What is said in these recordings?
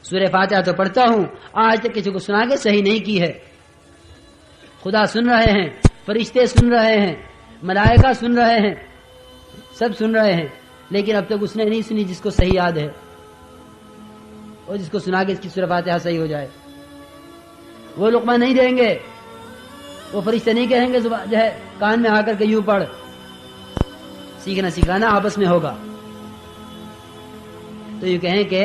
سورہ فاتحہ تو پڑھتا ہوں، آج تک کسی کو سنا کے صحیح نہیں کی ہے۔ خدا سن رہے ہیں، فرشتے سن رہے ہیں، ملائکہ سن رہے ہیں، سب سن رہے ہیں، لیکن اب تک اس نے نہیں سنی جس کو صحیح یاد ہے، اور جس کو سنا کے اس کی سورہ فاتحہ صحیح ہو جائے۔ وہ لقمہ نہیں دیں گے، وہ فرشتے نہیں کہیں گے جو ہے کان میں آ کر کے یوں پڑھ۔ سیکھنا سکھانا آپس میں ہوگا۔ تو یہ کہیں کہ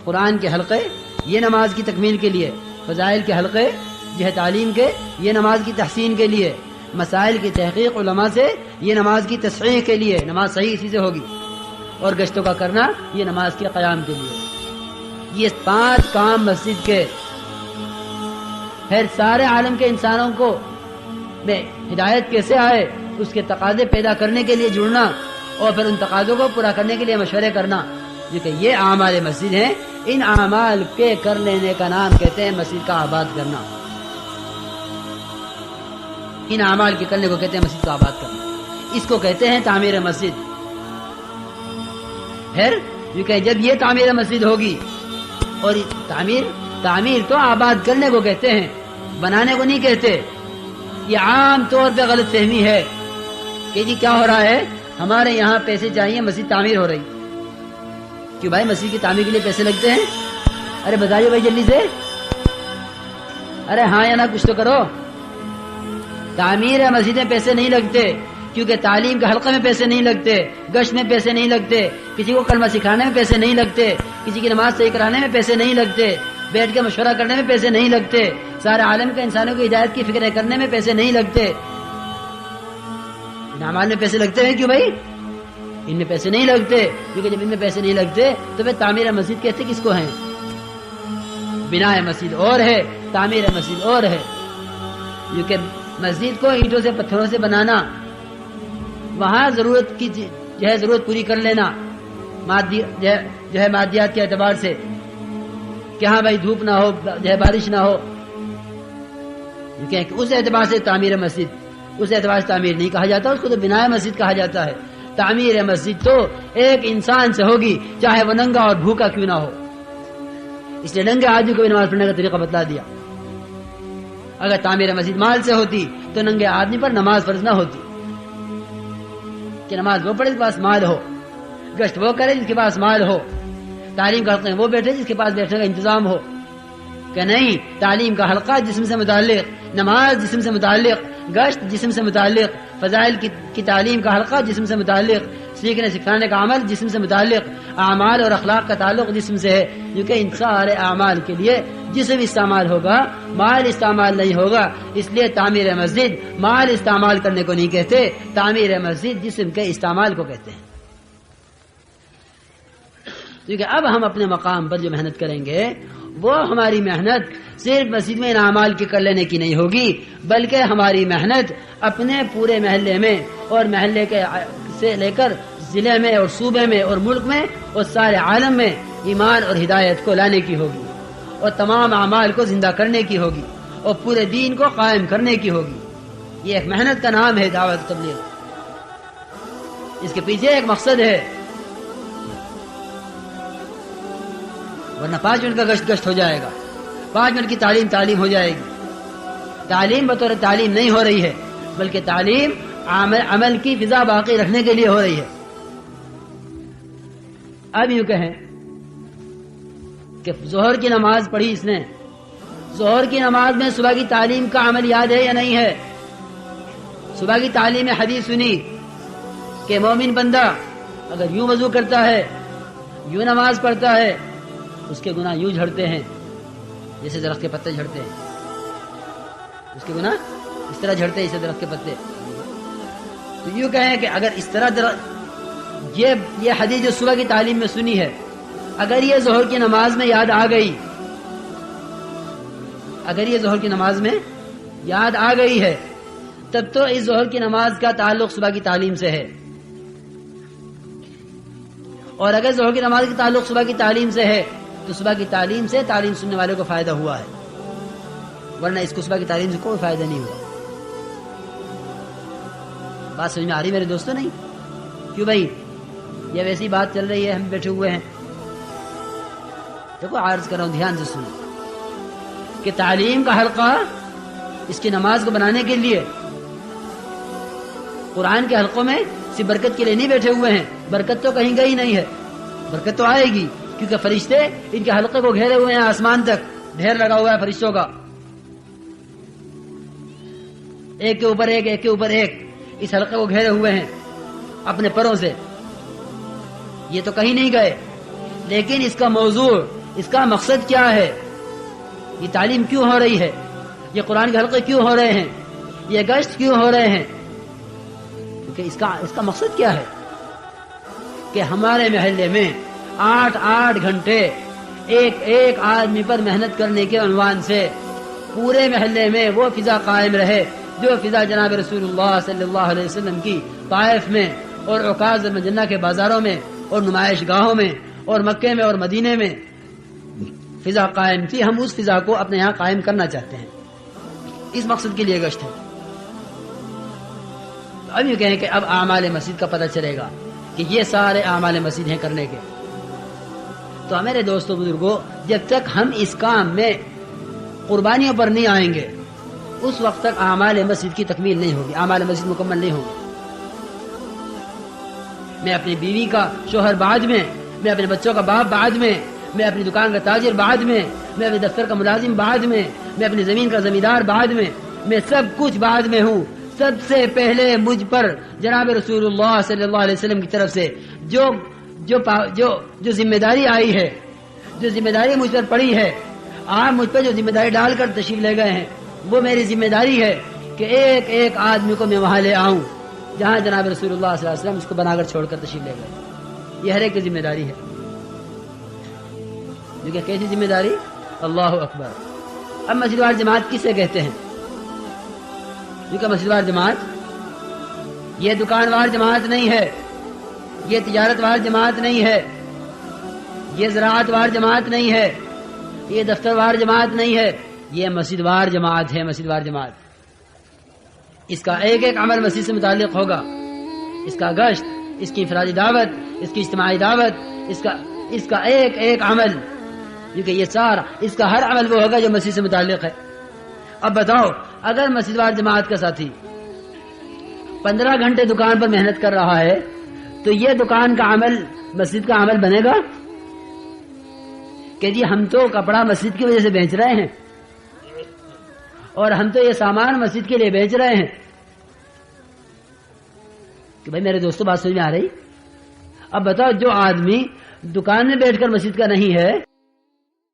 قرآن کے حلقے یہ نماز کی تکمیل کے لیے، فضائل کے حلقے جو ہے تعلیم کے یہ نماز کی تحسین کے لیے، مسائل کی تحقیق علماء سے یہ نماز کی تصحیح کے لیے، نماز صحیح اسی سے ہوگی، اور گشتوں کا کرنا یہ نماز کے قیام کے لیے۔ یہ 5 کام مسجد کے پھر سارے عالم کے انسانوں کو میں ہدایت کیسے آئے اس کے تقاضے پیدا کرنے کے لیے جڑنا، اور پھر ان تقاضوں کو پورا کرنے کے لیے مشورے کرنا، کیونکہ یہ اعمال مسجد ہیں۔ ان اعمال کے کر لینے کا نام کہتے ہیں مسجد کا آباد کرنا۔ ان اعمال کے کرنے کو کہتے ہیں مسجد کا آباد کرنا، اس کو کہتے ہیں تعمیر مسجد۔ پھر کیونکہ جب یہ تعمیر مسجد ہوگی، اور تعمیر تو آباد کرنے کو کہتے ہیں، بنانے کو نہیں کہتے۔ یہ عام طور پہ غلط فہمی ہے کہ جی کیا ہو رہا ہے، ہمارے یہاں پیسے چاہیے، مسجد تعمیر ہو رہی۔ کیوں بھائی مسجد کی تعمیر کے لیے پیسے لگتے ہیں؟ ارے بتائیے بھائی جلدی سے، ارے ہاں یا نہ کچھ تو کرو۔ تعمیر مسجد میں پیسے نہیں لگتے، کیونکہ تعلیم کے حلقے میں پیسے نہیں لگتے، گشت میں پیسے نہیں لگتے، کسی کو کلمہ سکھانے میں پیسے نہیں لگتے، کسی کی نماز صحیح کرانے میں پیسے نہیں لگتے، بیٹھ کے مشورہ کرنے میں پیسے نہیں لگتے، سارے عالم کے انسانوں کی ہدایت کی فکر کرنے میں پیسے نہیں لگتے۔ اعمال میں پیسے لگتے ہیں کیوں بھائی؟ ان میں پیسے نہیں لگتے، کیونکہ جب ان میں پیسے نہیں لگتے تو پھر تعمیر مسجد کہتے کس کو ہیں؟ بنا مسجد اور ہے، تعمیر مسجد اور ہے۔ کیونکہ مسجد کو اینٹوں سے پتھروں سے بنانا، وہاں ضرورت کی جو ہے ضرورت پوری کر لینا، جو ہے مادیات کے اعتبار سے، کہ ہاں بھائی دھوپ نہ ہو، جو ہے بارش نہ ہو، کیونکہ اس اعتبار سے تعمیر مسجد، اس اعتبار سے تعمیر نہیں کہا جاتا، اس کو تو بنائے مسجد کہا جاتا ہے۔ تعمیر مسجد تو ایک انسان سے ہوگی، چاہے وہ ننگا اور بھوکا کیوں نہ ہو۔ اس لیے ننگے آدمی کو بھی نماز پڑھنے کا طریقہ بتلا دیا۔ اگر تعمیر مسجد مال سے ہوتی تو ننگے آدمی پر نماز فرض نہ ہوتی، کہ نماز وہ پڑھے جس کے پاس مال ہو، گشت وہ کرے جس کے پاس مال ہو، تعلیم کا حلقہ وہ بیٹھے جس کے پاس بیٹھنے کا انتظام ہو۔ کہ نہیں، تعلیم کا حلقہ جسم سے متعلق، نماز جسم سے متعلق، گشت جسم سے متعلق، فضائل کی تعلیم کا حلقہ جسم سے متعلق، سیکھنے سکھانے کا عمل جسم سے متعلق، اعمال اور اخلاق کا تعلق جسم سے ہے، کیونکہ ان سارے اعمال کے لیے جسم استعمال ہوگا، مال استعمال نہیں ہوگا۔ اس لیے تعمیر مسجد مال استعمال کرنے کو نہیں کہتے، تعمیر مسجد جسم کے استعمال کو کہتے ہیں۔ کیونکہ اب ہم اپنے مقام پر جو محنت کریں گے وہ ہماری محنت صرف مسجد میں ان اعمال کے کر لینے کی نہیں ہوگی، بلکہ ہماری محنت اپنے پورے محلے میں اور محلے کے سے لے کر ضلع میں اور صوبے میں اور ملک میں اور سارے عالم میں ایمان اور ہدایت کو لانے کی ہوگی، اور تمام اعمال کو زندہ کرنے کی ہوگی، اور پورے دین کو قائم کرنے کی ہوگی۔ یہ ایک محنت کا نام ہے دعوت تبلیغ، اس کے پیچھے ایک مقصد ہے، ورنہ 5 منٹ کا گشت ہو جائے گا، 5 منٹ کی تعلیم ہو جائے گی۔ تعلیم بطور تعلیم نہیں ہو رہی ہے، بلکہ تعلیم عمل کی فضا باقی رکھنے کے لیے ہو رہی ہے۔ اب یوں کہیں کہ ظہر کی نماز پڑھی اس نے، ظہر کی نماز میں صبح کی تعلیم کا عمل یاد ہے یا نہیں ہے؟ صبح کی تعلیم میں حدیث سنی کہ مومن بندہ اگر یوں وضو کرتا ہے، یوں نماز پڑھتا ہے، اس کے گناہ یوں جھڑتے ہیں جیسے درخت کے پتے جھڑتے ہیں، اس کے گناہ اس طرح جھڑتے ہیں جیسے درخت کے پتے۔ تو یوں کہیں کہ اگر اس طرح یہ حدیث جو صبح کی تعلیم میں سنی ہے، اگر یہ ظہر کی نماز میں یاد آ گئی، اگر یہ ظہر کی نماز میں یاد آ گئی ہے، تب تو اس ظہر کی نماز کا تعلق صبح کی تعلیم سے ہے، اور اگر ظہر کی نماز کا تعلق صبح کی تعلیم سے ہے تو صبح کی تعلیم سے تعلیم سننے والے کو فائدہ ہوا ہے، ورنہ اس کو صبح کی تعلیم سے کوئی فائدہ نہیں ہوا۔ بات سمجھ میں آ رہی میرے دوستوں؟ نہیں کیوں بھائی؟ یہ ویسی بات چل رہی ہے، ہم بیٹھے ہوئے ہیں، دیکھو عرض کر رہا ہوں دھیان سے سنو کہ تعلیم کا حلقہ اس کی نماز کو بنانے کے لیے قرآن کے حلقوں میں صرف برکت کے لیے نہیں بیٹھے ہوئے ہیں، برکت تو کہیں گئی نہیں ہے، برکت تو آئے گی کیونکہ فرشتے ان کے حلقے کو گھیرے ہوئے ہیں، آسمان تک ڈھیر لگا ہوا ہے فرشتوں کا، ایک کے اوپر ایک، ایک کے اوپر ایک اس حلقے کو گھیرے ہوئے ہیں اپنے پروں سے، یہ تو کہیں نہیں گئے۔ لیکن اس کا موضوع، اس کا مقصد کیا ہے؟ یہ تعلیم کیوں ہو رہی ہے؟ یہ قرآن کے حلقے کیوں ہو رہے ہیں؟ یہ گشت کیوں ہو رہے ہیں؟ کیونکہ اس کا مقصد کیا ہے کہ ہمارے محلے میں 8 گھنٹے ایک ایک آدمی پر محنت کرنے کے عنوان سے پورے محلے میں وہ فضا قائم رہے جو فضا جناب رسول اللہ صلی اللہ علیہ وسلم کی طائف میں اور عکاظ المجنہ کے بازاروں میں اور نمائش گاہوں میں اور مکے میں اور مدینے میں فضا قائم تھی، ہم اس فضا کو اپنے یہاں قائم کرنا چاہتے ہیں، اس مقصد کے لیے گشت ہے۔ تو اب یہ کہیں کہ اب اعمال مسجد کا پتہ چلے گا کہ یہ سارے اعمال مسجد ہیں کرنے کے۔ تو میرے دوستوں بزرگوں، جب تک ہم اس کام میں قربانیوں پر نہیں آئیں گے اس وقت تک اعمال مسجد کی تکمیل نہیں ہوگی، اعمال مسجد مکمل نہیں ہوگی۔ میں اپنی بیوی کا شوہر بعد میں، میں اپنے بچوں کا باپ بعد میں، میں اپنی دکان کا تاجر بعد میں، میں اپنے دفتر کا ملازم بعد میں، میں اپنی زمین کا زمیندار بعد میں سب کچھ بعد میں ہوں۔ سب سے پہلے مجھ پر جناب رسول اللہ صلی اللہ علیہ وسلم کی طرف سے جو ذمہ داری آئی ہے، جو ذمہ داری مجھ پر پڑی ہے، آپ مجھ پر جو ذمہ داری ڈال کر تشریف لے گئے ہیں، وہ میری ذمہ داری ہے کہ ایک ایک آدمی کو میں وہاں لے آؤں جہاں جناب رسول اللہ صلی اللہ علیہ وسلم اس کو بنا کر چھوڑ کر تشریف لے گئے۔ یہ ہر ایک کی ذمہ داری ہے۔ کیونکہ کیسی ذمہ داری؟ اللہ اکبر۔ اب مسجد وار جماعت کسے کہتے ہیں؟ کیونکہ مسجد وار جماعت یہ دکان وار جماعت نہیں ہے، یہ تجارت وار جماعت نہیں ہے، یہ زراعت وار جماعت نہیں ہے، یہ دفتر وار جماعت نہیں ہے، یہ مسجد وار جماعت ہے۔ مسجد وار جماعت اس کا ایک ایک عمل مسجد سے متعلق ہوگا، اس کا گشت، اس کی انفرادی دعوت، اس کی اجتماعی دعوت، اس کا ایک ایک عمل، کیونکہ یہ سارا اس کا ہر عمل وہ ہوگا جو مسجد سے متعلق ہے۔ اب بتاؤ، اگر مسجد وار جماعت کا ساتھی 15 گھنٹے دکان پر محنت کر رہا ہے تو یہ دکان کا عمل مسجد کا عمل بنے گا کہ جی ہم تو کپڑا مسجد کی وجہ سے بیچ رہے ہیں اور ہم تو یہ سامان مسجد کے لیے بیچ رہے ہیں؟ کہ بھائی میرے دوستوں بات سمجھ میں آ رہی؟ اب بتاؤ، جو آدمی دکان میں بیٹھ کر مسجد کا نہیں ہے